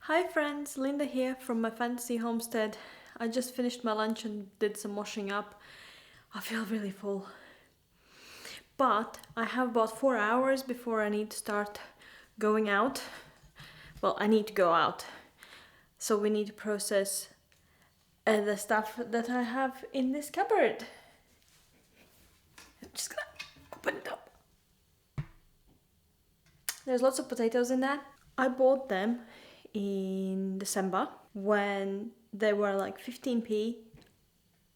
Hi friends, Linda here from my fantasy homestead. I just finished my lunch and did some washing up. I feel really full. But I have about 4 hours before I need to start going out. Well, I need to go out. So we need to process the stuff that I have in this cupboard. I'm just gonna open it up. There's lots of potatoes in that. I bought them in December when they were like 15p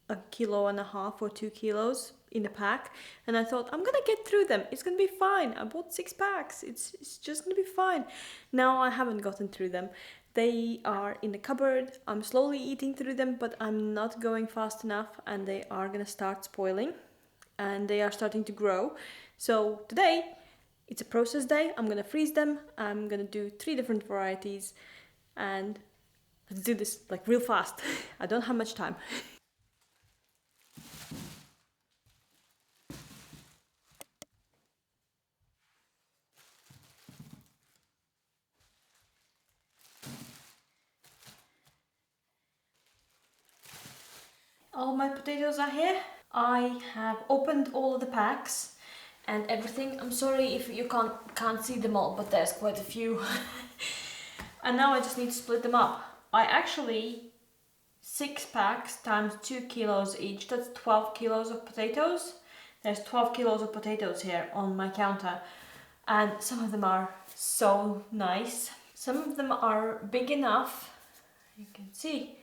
a kilo and a half or 2 kilos in a pack, and I thought I'm gonna get through them, it's gonna be fine. I bought 6 packs, it's just gonna be fine. Now I haven't gotten through them. They are in the cupboard. I'm slowly eating through them, but I'm not going fast enough, and they are gonna start spoiling and they are starting to grow. So today it's a process day. I'm gonna freeze them. I'm gonna do 3 different varieties, and let's do this like real fast. I don't have much time. All my potatoes are here. I have opened all of the packs and everything. I'm sorry if you can't see them all, but there's quite a few. And now I just need to split them up. I actually 6 packs times 2 kilos each. That's 12 kilos of potatoes. There's 12 kilos of potatoes here on my counter, and some of them are so nice. Some of them are big enough, you can see.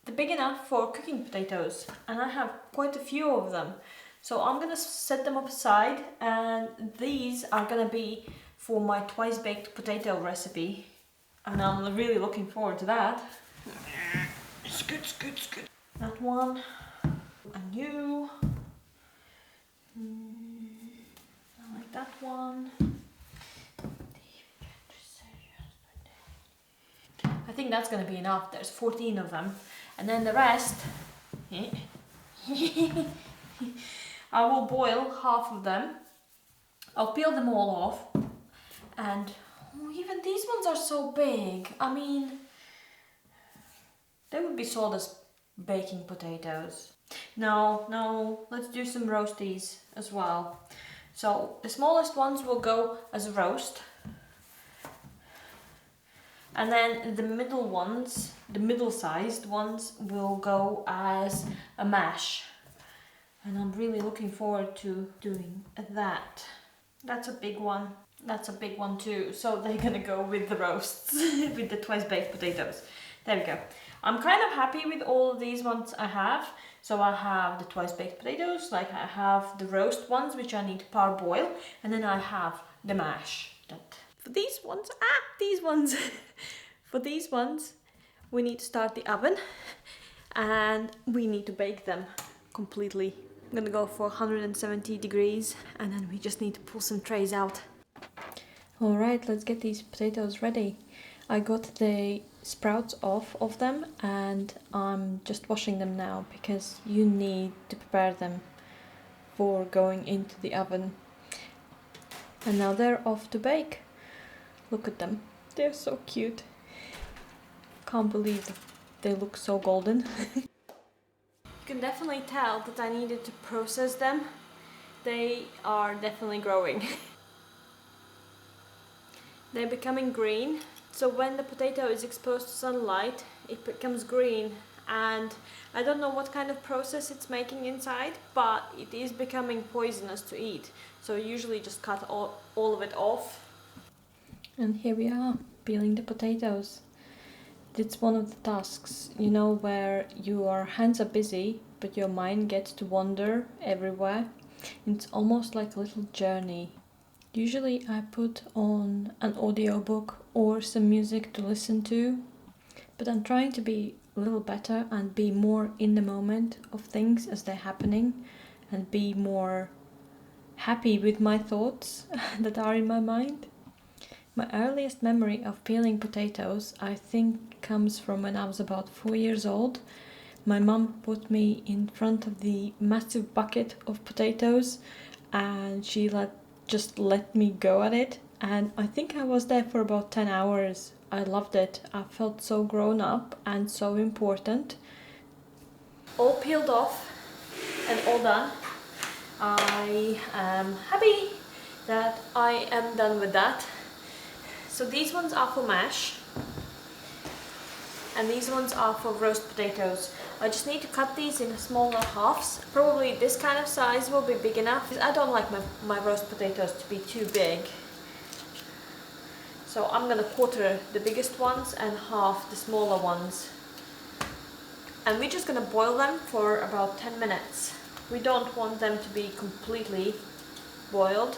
They're big enough for cooking potatoes, and I have quite a few of them. So I'm gonna set them up aside, and these are gonna be for my twice baked potato recipe, and I'm really looking forward to that. It's good, it's good, it's good. That one, and you. I like that one. I think that's gonna be enough. There's 14 of them. And then the rest, I will boil half of them. I'll peel them all off. And even these ones are so big. I mean, they would be sold as baking potatoes. No, let's do some roasties as well. So the smallest ones will go as a roast. And then the middle ones, the middle-sized ones, will go as a mash. And I'm really looking forward to doing that. That's a big one. That's a big one too. So they're gonna go with the roasts, with the twice baked potatoes. There we go. I'm kind of happy with all of these ones I have. So I have the twice baked potatoes, like I have the roast ones, which I need to parboil, and then I have the mash. For these ones, for these ones, we need to start the oven and we need to bake them completely. I'm gonna go for 170 degrees, and then we just need to pull some trays out. All right, let's get these potatoes ready. I got the sprouts off of them and I'm just washing them now because you need to prepare them for going into the oven. And now they're off to bake. Look at them, they're so cute. Can't believe that they look so golden. You can definitely tell that I needed to process them. They are definitely growing. They're becoming green, so when the potato is exposed to sunlight, it becomes green, and I don't know what kind of process it's making inside, but it is becoming poisonous to eat. So I usually just cut all of it off. And here we are, peeling the potatoes. It's one of the tasks, you know, where your hands are busy, but your mind gets to wander everywhere. It's almost like a little journey. Usually I put on an audiobook or some music to listen to, but I'm trying to be a little better and be more in the moment of things as they're happening, and be more happy with my thoughts that are in my mind. My earliest memory of peeling potatoes, I think, comes from when I was about 4 years old. My mum put me in front of the massive bucket of potatoes and she just let me go at it, and I think I was there for about 10 hours I loved it. I felt so grown up and so important. All peeled off and all done. I am happy that I am done with that. So these ones are for mash and these ones are for roast potatoes. I just need to cut these in smaller halves. Probably this kind of size will be big enough. I don't like my roast potatoes to be too big. So I'm gonna quarter the biggest ones and half the smaller ones. And we're just gonna boil them for about 10 minutes. We don't want them to be completely boiled,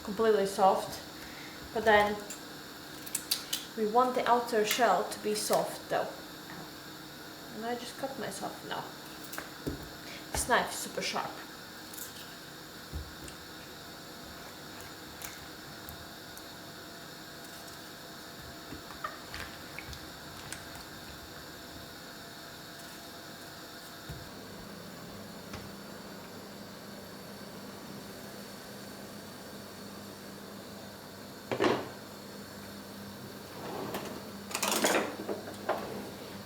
completely soft, but then we want the outer shell to be soft though. And I just cut myself now. This knife is super sharp.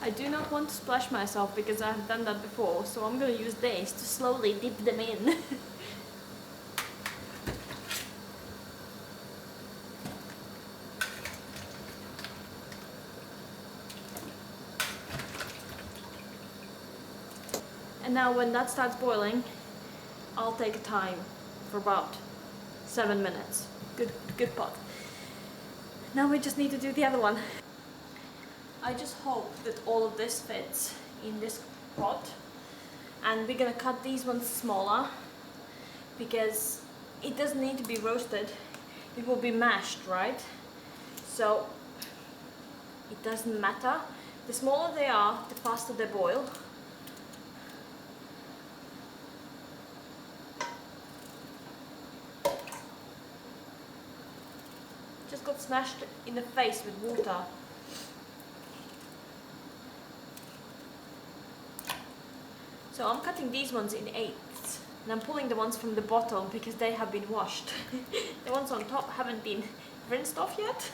I do not want to splash myself because I have done that before, so I'm gonna use this to slowly dip them in. And now when that starts boiling, I'll take a time for about 7 minutes. Good pot. Now we just need to do the other one. I just hope that all of this fits in this pot, and we're gonna cut these ones smaller because it doesn't need to be roasted, it will be mashed, right? So it doesn't matter. The smaller they are, the faster they boil. Just got smashed in the face with water. So I'm cutting these ones in 8ths, and I'm pulling the ones from the bottom because they have been washed. The ones on top haven't been rinsed off yet.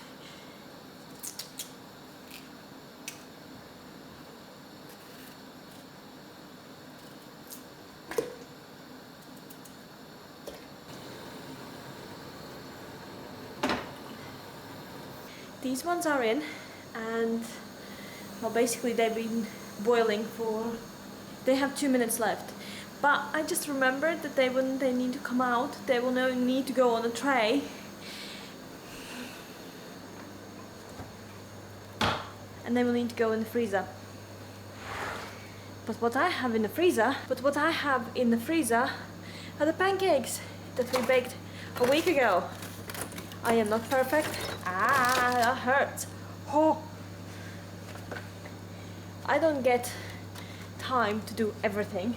These ones are in, and well, basically they've been boiling for, they have 2 minutes left. But I just remembered that when they need to come out, they will now need to go on a tray. And they will need to go in the freezer. But what I have in the freezer are the pancakes that we baked a week ago. I am not perfect. Ah, that hurts. Oh. I don't get time to do everything.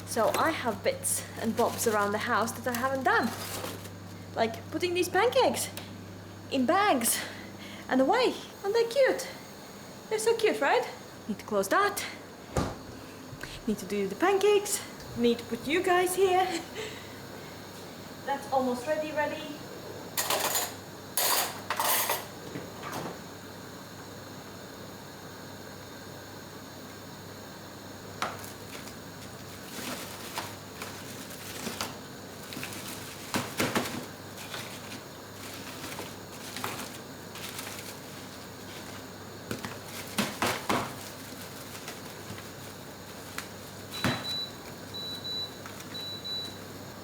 So I have bits and bobs around the house that I haven't done. Like putting these pancakes in bags and away. Aren't they cute? They're so cute, right? Need to close that. Need to do the pancakes. Need to put you guys here. That's almost ready.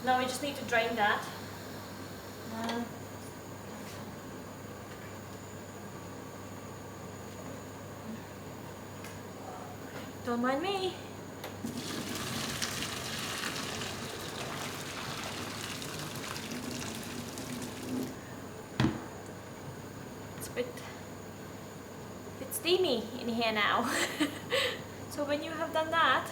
Now we just need to drain that. Don't mind me. It's a bit steamy in here now. So when you have done that,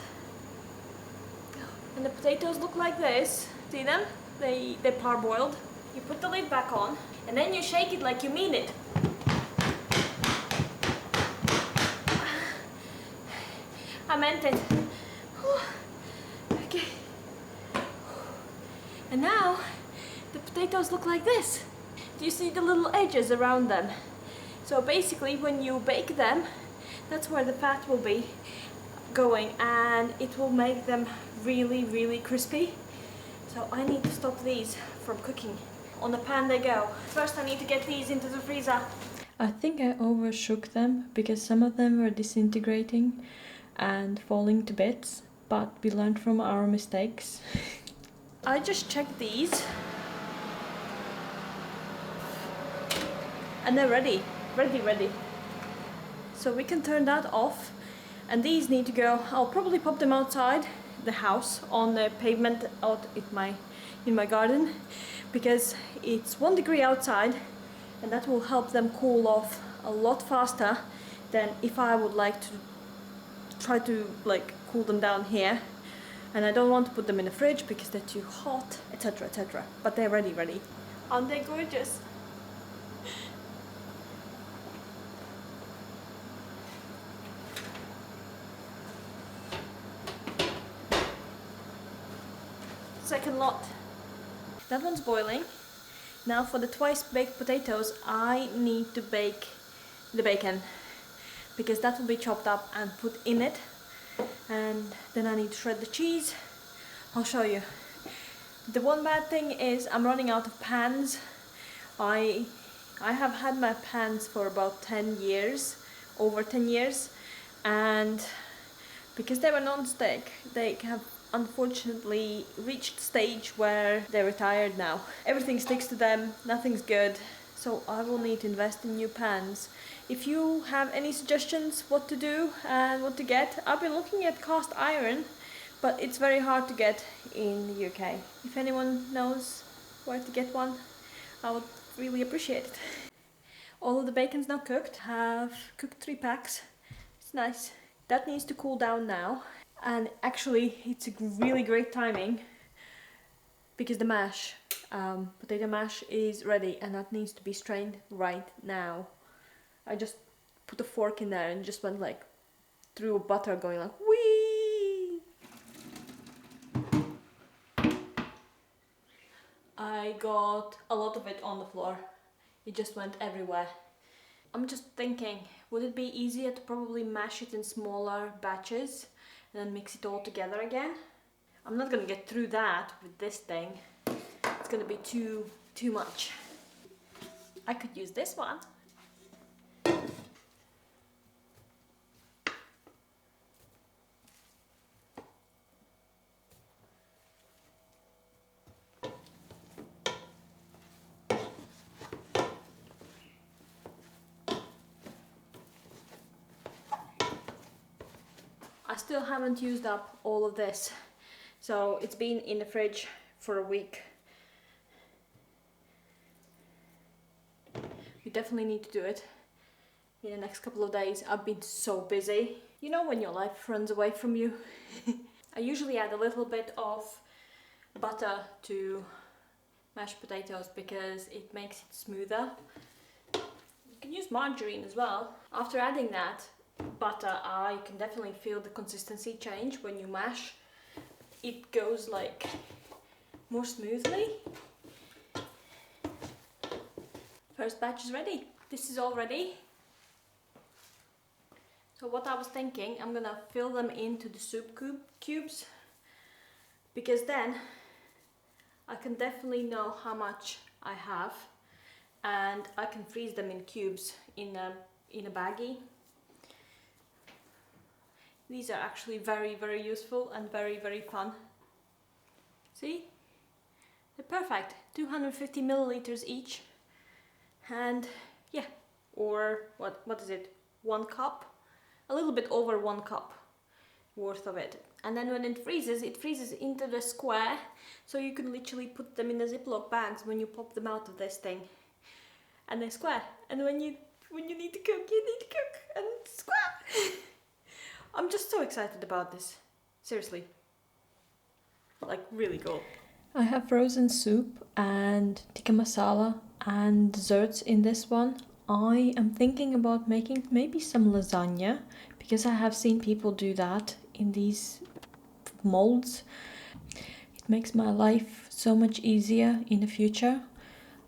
and the potatoes look like this, see them? They're parboiled. You put the lid back on, and then you shake it like you mean it. I meant it. Okay. And now the potatoes look like this. Do you see the little edges around them? So So basically when you bake them, that's where the fat will be going, and it will make them really crispy. So I need to stop these from cooking. On the pan they go. First I need to get these into the freezer. I think I overshook them because some of them were disintegrating and falling to bits, but we learned from our mistakes. I just checked these and they're ready. Ready. So we can turn that off, and these need to go. I'll probably pop them outside the house on the pavement out in my garden, because it's 1 degree outside, and that will help them cool off a lot faster than if I would like to try to like cool them down here. And I don't want to put them in the fridge because they're too hot, etc. But they're ready. Aren't they gorgeous? Second lot. That one's boiling. Now for the twice baked potatoes, I need to bake the bacon, because that will be chopped up and put in it. And then I need to shred the cheese. I'll show you. The one bad thing is I'm running out of pans. I have had my pans for about 10 years, over 10 years, and because they were non-stick, they have unfortunately reached the stage where they're retired now. Everything sticks to them, nothing's good, so I will need to invest in new pans. If you have any suggestions what to do and what to get, I've been looking at cast iron, but it's very hard to get in the UK. If anyone knows where to get one, I would really appreciate it. All of the bacon's now cooked. Have cooked 3 packs. It's nice. That needs to cool down now. And actually it's a really great timing because the mash, potato mash is ready, and that needs to be strained right now. I just put a fork in there and just went like through butter going like wee. I got a lot of it on the floor. It just went everywhere. I'm just thinking, would it be easier to probably mash it in smaller batches and then mix it all together again? I'm not gonna get through that with this thing. It's gonna be too much. I could use this one. I still haven't used up all of this, so it's been in the fridge for a week. We definitely need to do it in the next couple of days. I've been so busy. You know when your life runs away from you? I usually add a little bit of butter to mashed potatoes because it makes it smoother. You can use margarine as well. After adding that butter, I can definitely feel the consistency change when you mash. It goes like more smoothly. First batch is ready. This is all ready. So what I was thinking, I'm gonna fill them into the soup cubes, because then I can definitely know how much I have, and I can freeze them in cubes in a baggie. These are actually very useful and very fun. See? They're perfect. 250 milliliters each. And yeah, or what is it? 1 cup? A little bit over 1 cup worth of it. And then when it freezes into the square, so you can literally put them in the Ziploc bags when you pop them out of this thing. And they're square. And when you need to cook, you need to cook and it's square. I'm just so excited about this. Seriously. Like, really cool. I have frozen soup and tikka masala and desserts in this one. I am thinking about making maybe some lasagna, because I have seen people do that in these molds. It makes my life so much easier in the future.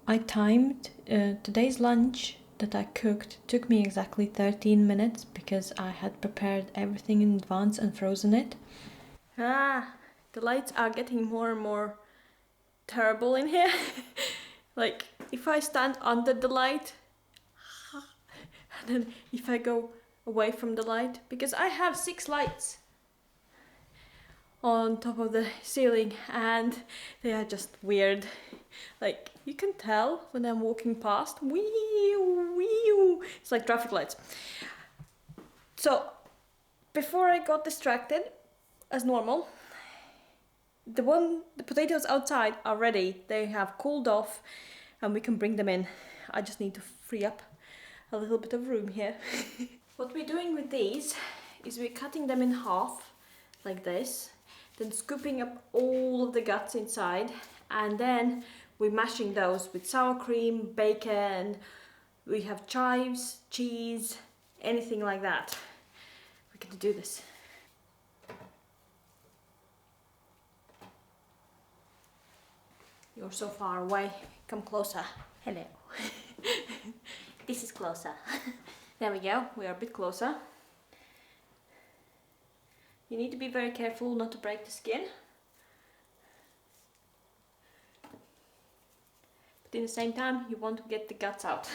I timed today's lunch that I cooked took me exactly 13 minutes because I had prepared everything in advance and frozen it. The lights are getting more and more terrible in here. Like, if I stand under the light, and then if I go away from the light, because I have 6 lights on top of the ceiling and they are just weird. Like, you can tell when I'm walking past, it's like traffic lights. So before I got distracted, as normal, the potatoes outside are ready. They have cooled off and we can bring them in. I just need to free up a little bit of room here. What we're doing with these is we're cutting them in half like this, then scooping up all of the guts inside, and then we're mashing those with sour cream, bacon, we have chives, cheese, anything like that. We're going to do this. You're so far away. Come closer. Hello. This is closer. There we go. We are a bit closer. You need to be very careful not to break the skin. But in the same time, you want to get the guts out.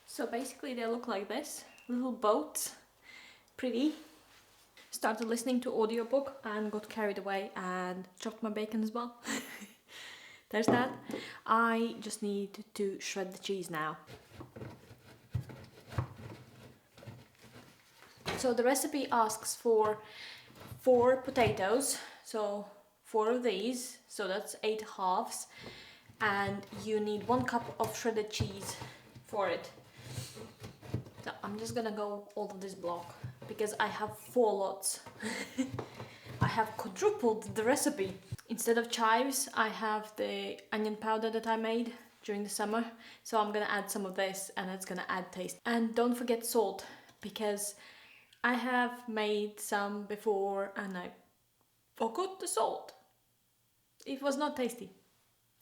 So basically they look like this. Little boats. Pretty. Started listening to audiobook and got carried away and chopped my bacon as well. There's that. I just need to shred the cheese now. So the recipe asks for 4 potatoes, so 4 of these, so that's 8 halves, and you need 1 cup of shredded cheese for it. So I'm just gonna go all of this block because I have 4 lots. I have quadrupled the recipe. Instead of chives, I have the onion powder that I made during the summer, so I'm gonna add some of this and it's gonna add taste. And don't forget salt, because I have made some before and I forgot the salt. It was not tasty.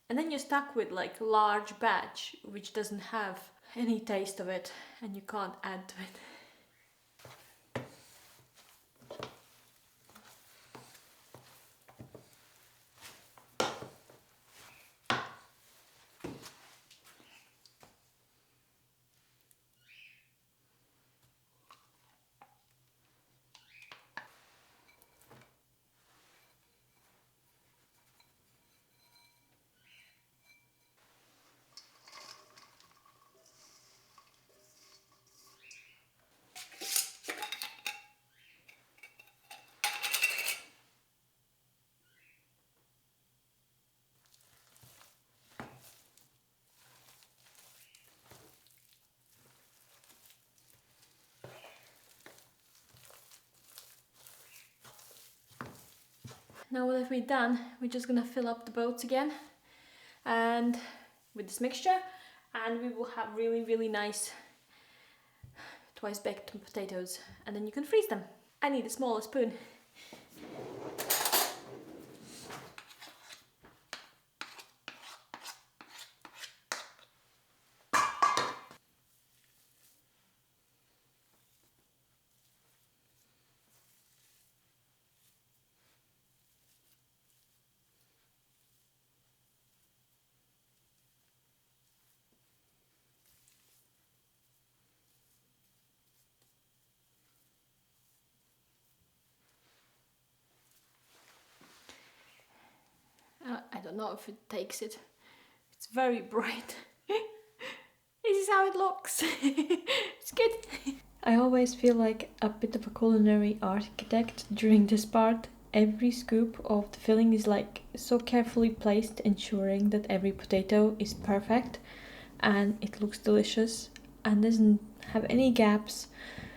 And then you're stuck with like a large batch which doesn't have any taste of it and you can't add to it. Now that we're done, we're just gonna fill up the boats again and with this mixture, and we will have really nice twice baked potatoes, and then you can freeze them. I need a smaller spoon. I don't know if it takes it. It's very bright. This is how it looks. It's good. I always feel like a bit of a culinary architect during this part. Every scoop of the filling is like so carefully placed, ensuring that every potato is perfect and it looks delicious and doesn't have any gaps.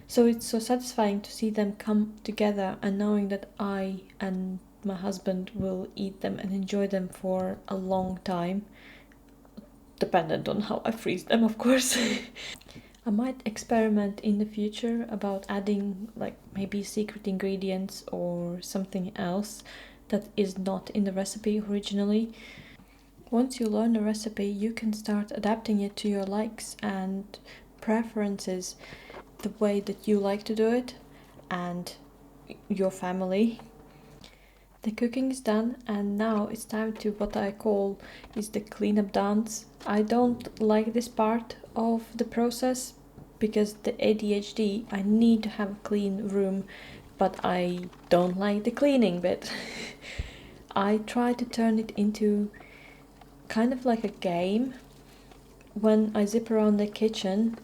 So it's so satisfying to see them come together and knowing that I and my husband will eat them and enjoy them for a long time, dependent on how I freeze them, of course. I might experiment in the future about adding like maybe secret ingredients or something else that is not in the recipe originally. Once you learn a recipe, you can start adapting it to your likes and preferences, the way that you like to do it and your family. The cooking is done, and now it's time to what I call is the cleanup dance. I don't like this part of the process because the ADHD, I need to have a clean room, but I don't like the cleaning bit. I try to turn it into kind of like a game. When I zip around the kitchen,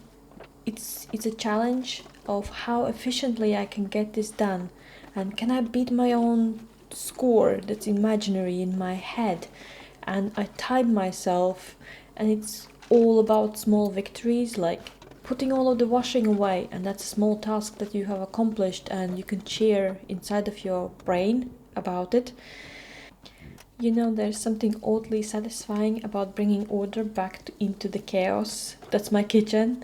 it's a challenge of how efficiently I can get this done, and can I beat my own score that's imaginary in my head. And I time myself, and it's all about small victories, like putting all of the washing away, and that's a small task that you have accomplished and you can cheer inside of your brain about it. You know, there's something oddly satisfying about bringing order back into the chaos that's my kitchen.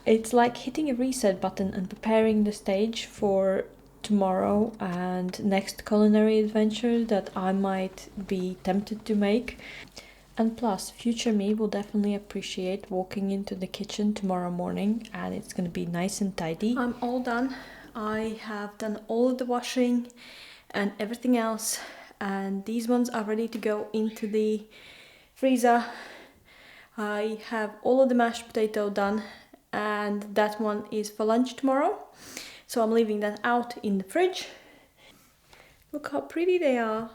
It's like hitting a reset button and preparing the stage for tomorrow and next culinary adventure that I might be tempted to make. And plus, future me will definitely appreciate walking into the kitchen tomorrow morning, and it's gonna be nice and tidy. I'm all done. I have done all of the washing and everything else, and these ones are ready to go into the freezer. I have all of the mashed potato done, and that one is for lunch tomorrow, so I'm leaving that out in the fridge. Look how pretty they are.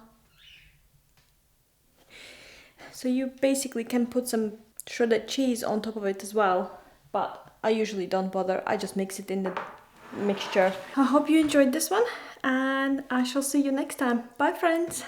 So you basically can put some shredded cheese on top of it as well, but I usually don't bother, I just mix it in the mixture. I hope you enjoyed this one, and I shall see you next time. Bye friends!